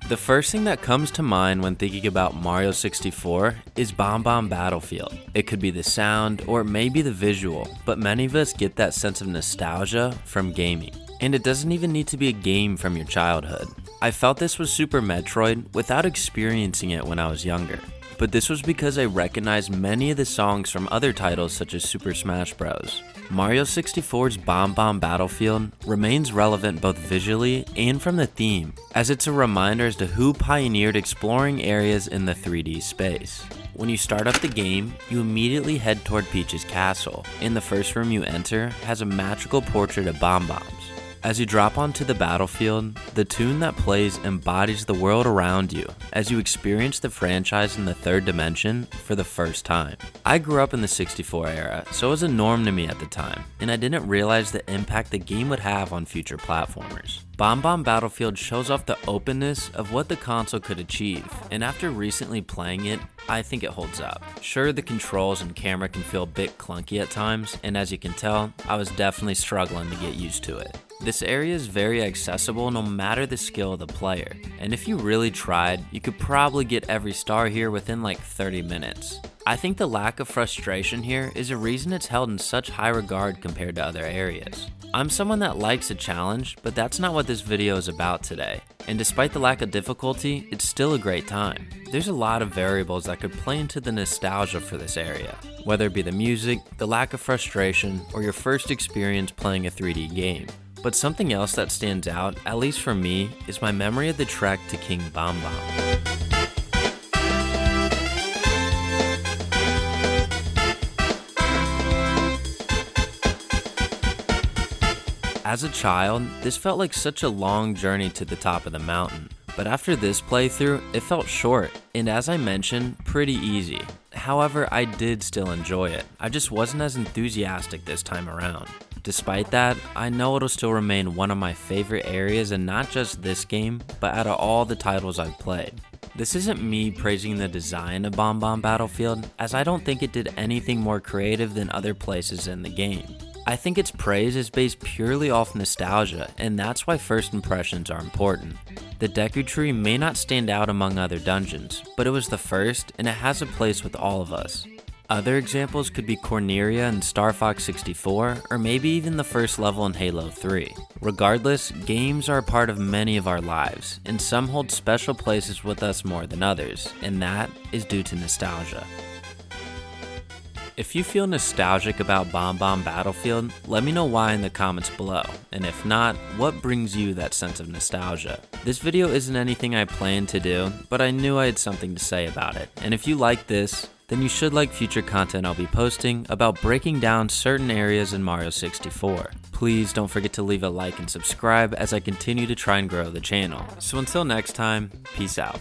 The first thing that comes to mind when thinking about Mario 64 is Bob-omb Battlefield. It could be the sound or maybe the visual, but many of us get that sense of nostalgia from gaming. And it doesn't even need to be a game from your childhood. I felt this was Super Metroid without experiencing it when I was younger. But this was because I recognized many of the songs from other titles such as Super Smash Bros. Mario 64's Bob-omb Battlefield remains relevant both visually and from the theme, as it's a reminder as to who pioneered exploring areas in the 3D space. When you start up the game, you immediately head toward Peach's castle, and the first room you enter has a magical portrait of Bob-ombs. As you drop onto the battlefield, the tune that plays embodies the world around you as you experience the franchise in the third dimension for the first time. I grew up in the 64 era, so it was a norm to me at the time, and I didn't realize the impact the game would have on future platformers. Bob-omb Battlefield shows off the openness of what the console could achieve, and after recently playing it, I think it holds up. Sure, the controls and camera can feel a bit clunky at times, and as you can tell, I was definitely struggling to get used to it. This area is very accessible no matter the skill of the player, and if you really tried, you could probably get every star here within like 30 minutes. I think the lack of frustration here is a reason it's held in such high regard compared to other areas. I'm someone that likes a challenge, but that's not what this video is about today. And despite the lack of difficulty, it's still a great time. There's a lot of variables that could play into the nostalgia for this area, whether it be the music, the lack of frustration, or your first experience playing a 3D game. But something else that stands out, at least for me, is my memory of the trek to King Bob-omb. As a child, this felt like such a long journey to the top of the mountain, but after this playthrough, it felt short, and as I mentioned, pretty easy. However, I did still enjoy it. I just wasn't as enthusiastic this time around. Despite that, I know it'll still remain one of my favorite areas, and not just this game, but out of all the titles I've played. This isn't me praising the design of Bob-omb Battlefield, as I don't think it did anything more creative than other places in the game. I think its praise is based purely off nostalgia, and that's why first impressions are important. The Deku Tree may not stand out among other dungeons, but it was the first, and it has a place with all of us. Other examples could be Corneria in Star Fox 64, or maybe even the first level in Halo 3. Regardless, games are a part of many of our lives, and some hold special places with us more than others, and that is due to nostalgia. If you feel nostalgic about Bob-omb Battlefield, let me know why in the comments below, and if not, what brings you that sense of nostalgia? This video isn't anything I planned to do, but I knew I had something to say about it, and if you like this, then you should like future content I'll be posting about breaking down certain areas in Mario 64. Please don't forget to leave a like and subscribe as I continue to try and grow the channel. So until next time, peace out.